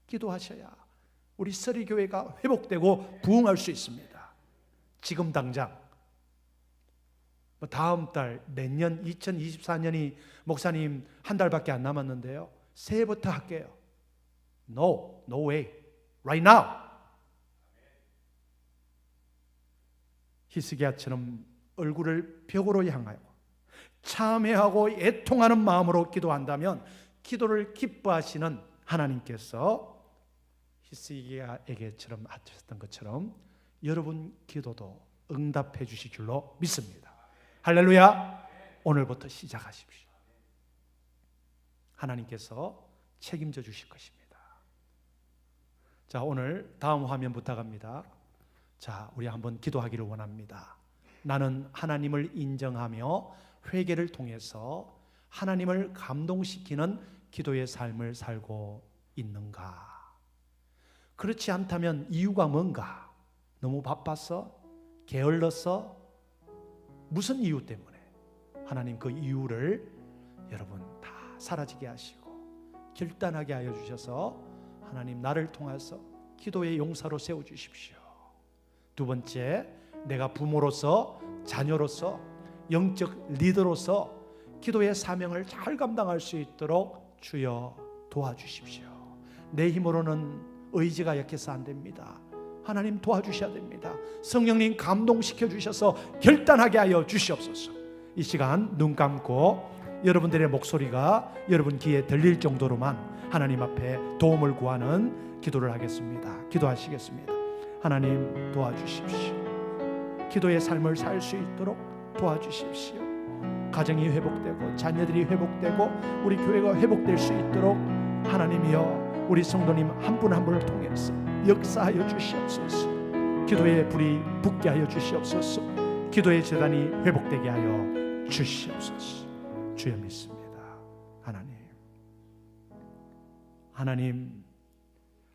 기도하셔야 우리 서리교회가 회복되고 부흥할 수 있습니다. 지금 당장 다음 달 내년 2024년이 목사님 한 달밖에 안 남았는데요, 새해부터 할게요. No way, right now. 히스기야처럼 얼굴을 벽으로 향하여 참회하고 애통하는 마음으로 기도한다면 기도를 기뻐하시는 하나님께서 히스기야에게처럼 하셨던 것처럼 여러분 기도도 응답해 주실 줄로 믿습니다. 할렐루야. 오늘부터 시작하십시오. 하나님께서 책임져 주실 것입니다. 자, 오늘 다음 화면 부탁합니다. 자, 우리 한번 기도하기를 원합니다. 나는 하나님을 인정하며 회개를 통해서 하나님을 감동시키는 기도의 삶을 살고 있는가? 그렇지 않다면 이유가 뭔가? 너무 바빠서? 게을러서? 무슨 이유 때문에? 하나님 그 이유를 여러분 다 사라지게 하시고 결단하게 하여 주셔서 하나님 나를 통해서 기도의 용사로 세워주십시오. 두 번째, 내가 부모로서, 자녀로서, 영적 리더로서 기도의 사명을 잘 감당할 수 있도록 주여 도와주십시오. 내 힘으로는 의지가 약해서 안 됩니다. 하나님 도와주셔야 됩니다. 성령님 감동시켜 주셔서 결단하게 하여 주시옵소서. 이 시간 눈 감고 여러분들의 목소리가 여러분 귀에 들릴 정도로만 하나님 앞에 도움을 구하는 기도를 하겠습니다. 기도하시겠습니다. 하나님 도와주십시오. 기도의 삶을 살 수 있도록 도와주십시오. 가정이 회복되고 자녀들이 회복되고 우리 교회가 회복될 수 있도록 하나님이여 우리 성도님 한 분 한 분을 통해서 역사하여 주시옵소서. 기도의 불이 붙게 하여 주시옵소서. 기도의 재단이 회복되게 하여 주시옵소서. 주여 믿습니다.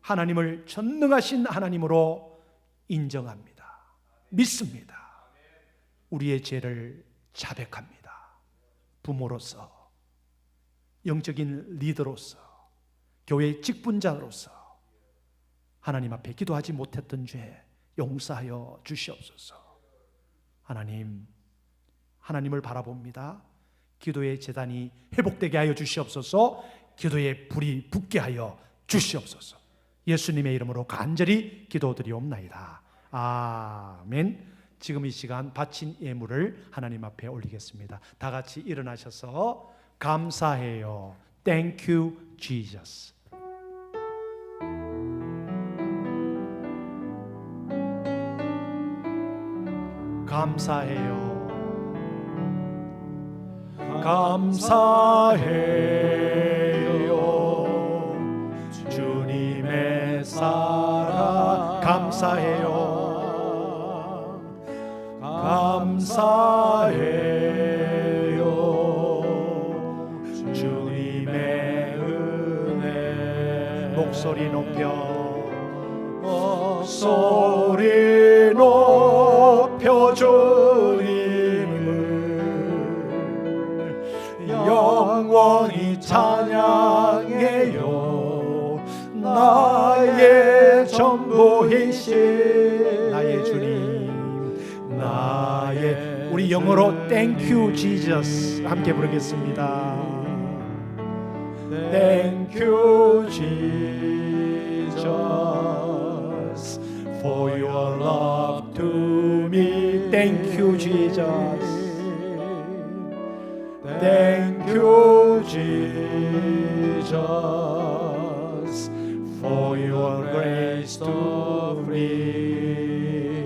하나님을 전능하신 하나님으로 인정합니다. 믿습니다. 우리의 죄를 자백합니다. 부모로서, 영적인 리더로서, 교회의 직분자로서 하나님 앞에 기도하지 못했던 죄 용서하여 주시옵소서. 하나님을 바라봅니다. 기도의 재단이 회복되게 하여 주시옵소서. 기도의 불이 붙게 하여 주시옵소서. 예수님의 이름으로 간절히 기도드리옵나이다. 아멘. 지금 이 시간 바친 예물을 하나님 앞에 올리겠습니다. 다 같이 일어나셔서 감사해요. Thank you, Jesus. 감사해요. 감사해요. 주님의 사랑 감사해요. 감사해요. 주님의 은혜. 목소리 높여 주님을 영원히 찬양해요. 나의 전부이신 나의 주님, 나의 우리 영어로 Thank you Jesus 함께 부르겠습니다. Thank you, Jesus, for your love to me. Thank you, Jesus. Thank you, Jesus, for your grace to free.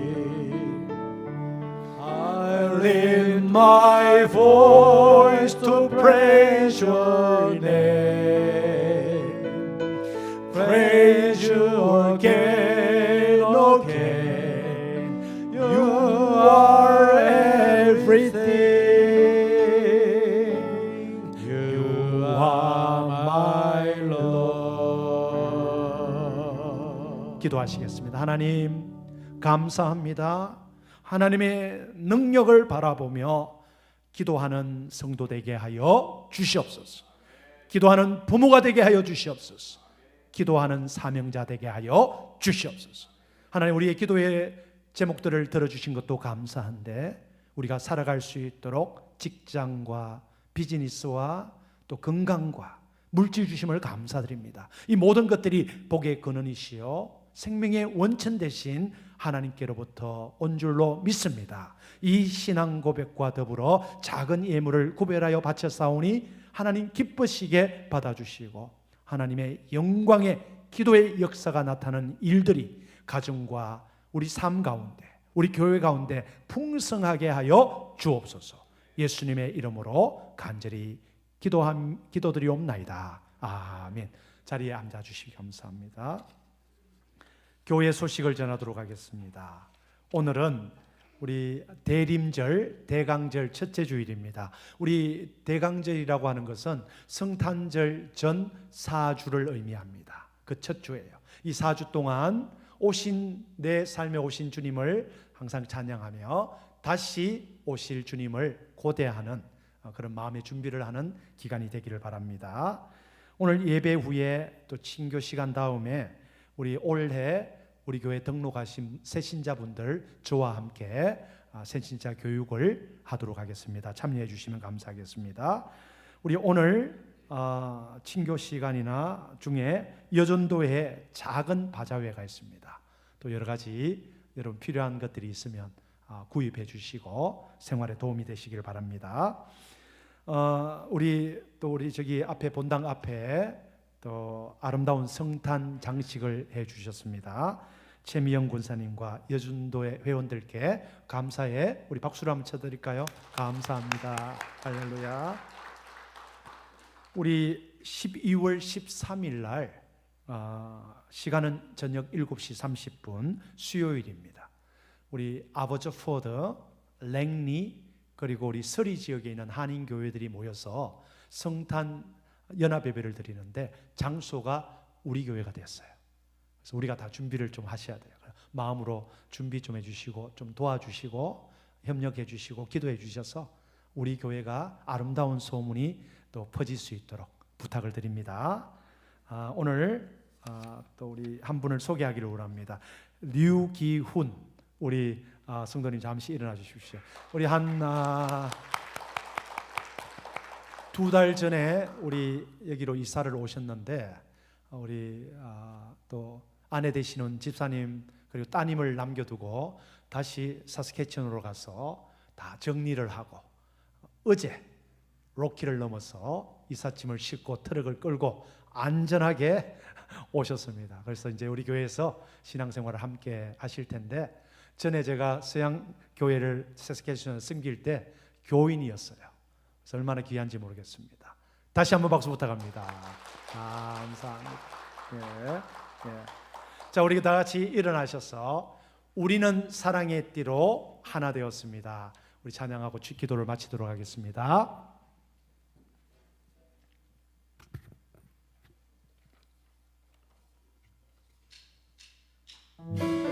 I lift my voice to praise your name, praise you again, again. You are everything. You are my Lord. 기도하시겠습니다. 하나님 감사합니다. 하나님의 능력을 바라보며 기도하는 성도 되게 하여 주시옵소서. 기도하는 부모가 되게 하여 주시옵소서. 기도하는 사명자 되게 하여 주시옵소서. 하나님, 우리의 기도의 제목들을 들어주신 것도 감사한데 우리가 살아갈 수 있도록 직장과 비즈니스와 또 건강과 물질 주심을 감사드립니다. 이 모든 것들이 복의 근원이시요 생명의 원천 되신 하나님께로부터 온 줄로 믿습니다. 이 신앙 고백과 더불어 작은 예물을 구별하여 바쳤사오니 하나님 기쁘시게 받아주시고 하나님의 영광의 기도의 역사가 나타나는 일들이 가정과 우리 삶 가운데 우리 교회 가운데 풍성하게 하여 주옵소서. 예수님의 이름으로 간절히 기도드리옵나이다. 아멘. 자리에 앉아주시기 감사합니다. 교회 소식을 전하도록 하겠습니다. 오늘은 우리 대림절, 대강절 첫째 주일입니다. 우리 대강절이라고 하는 것은 성탄절 전 4주를 의미합니다. 그 첫 주예요. 이 4주 동안 내 삶에 오신 주님을 항상 찬양하며 다시 오실 주님을 고대하는 그런 마음의 준비를 하는 기간이 되기를 바랍니다. 오늘 예배 후에 또 친교 시간 다음에 우리 올해 우리 교회 등록하신 새신자분들 저와 함께 새신자 교육을 하도록 하겠습니다. 참여해 주시면 감사하겠습니다. 우리 오늘 친교 시간이나 중에 여전도에 작은 바자회가 있습니다. 또 여러 가지 여러분 필요한 것들이 있으면 구입해 주시고 생활에 도움이 되시길 바랍니다. 우리 저기 앞에 본당 앞에 또 아름다운 성탄 장식을 해 주셨습니다. 최미영 군사님과 여준도의 회원들께 감사해 우리 박수를 한번 쳐드릴까요? 감사합니다. 할렐루야. 우리 12월 13일 날 시간은 저녁 7시 30분 수요일입니다. 우리 아버저포드, 랭리 그리고 우리 서리 지역에 있는 한인 교회들이 모여서 성탄 연합 예배를 드리는데 장소가 우리 교회가 됐어요. 그래서 우리가 다 준비를 좀 하셔야 돼요. 마음으로 준비 좀 해주시고 좀 도와주시고 협력해 주시고 기도해 주셔서 우리 교회가 아름다운 소문이 또 퍼질 수 있도록 부탁을 드립니다. 오늘 또 우리 한 분을 소개하기를 원합니다. 류기훈 우리 성도님 잠시 일어나 주십시오. 우리 두 달 전에 우리 여기로 이사를 오셨는데 우리 또 아내 되시는 집사님 그리고 따님을 남겨두고 다시 사스케천으로 가서 다 정리를 하고 어제 로키를 넘어서 이삿짐을 싣고 트럭을 끌고 안전하게 오셨습니다. 그래서 이제 우리 교회에서 신앙생활을 함께 하실 텐데 전에 제가 서양 교회를 사스케천에 섬길 때 교인이었어요. 그래서 얼마나 귀한지 모르겠습니다. 다시 한번 박수 부탁합니다. 감사합니다. 예. 자, 우리 다 같이 일어나셔서 우리는 사랑의 띠로 하나 되었습니다. 우리 찬양하고 기도를 마치도록 하겠습니다.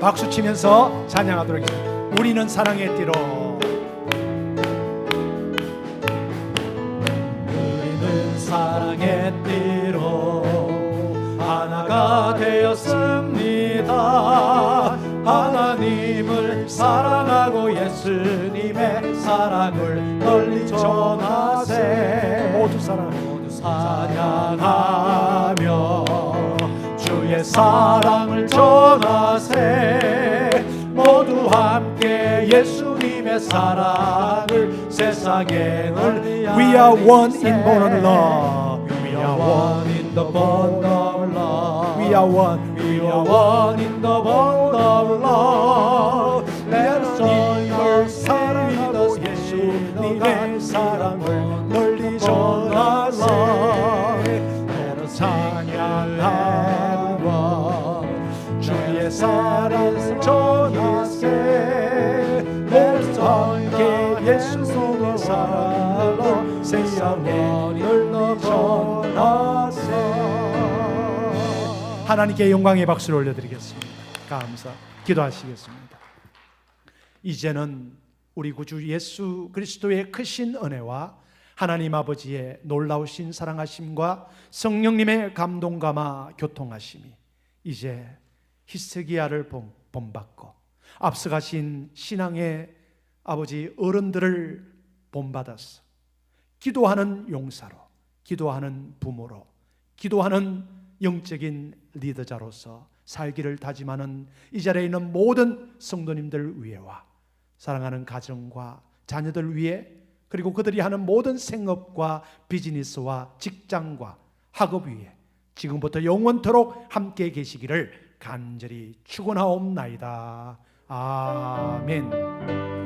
박수 치면서 찬양하도록 하겠습니다. 우리는 사랑의 띠로 사랑의 띠로 하나가 되었습니다. 하나님을 사랑하고 예수님의 사랑을 널리 전하세. 모두 찬양하 주의 사랑을 전하세. 모두 함께 예수님의 사랑을 세상에 널리. We are one in bond of love. We are one in the bond of love. We are one. We are one in the bond of love. Let us 힘을 사랑하고 예수님의 사랑을 널리 전하세. Let us 찬양하와 주의 사랑을 전하세. Let us 함께 예수님의 사랑을 세상에 널리 전하세. 하나님께 영광의 박수를 올려드리겠습니다. 감사. 기도하시겠습니다. 이제는 우리 구주 예수 그리스도의 크신 은혜와 하나님 아버지의 놀라우신 사랑하심과 성령님의 감동감화 교통하심이 이제 히스기야를 본받고 앞서가신 신앙의 아버지 어른들을 본받아서 기도하는 용사로, 기도하는 부모로, 기도하는 영적인 리더자로서 살기를 다짐하는 이 자리에 있는 모든 성도님들 위해와 사랑하는 가정과 자녀들 위해, 그리고 그들이 하는 모든 생업과 비즈니스와 직장과 학업 위에 지금부터 영원토록 함께 계시기를 간절히 축원하옵나이다. 아멘.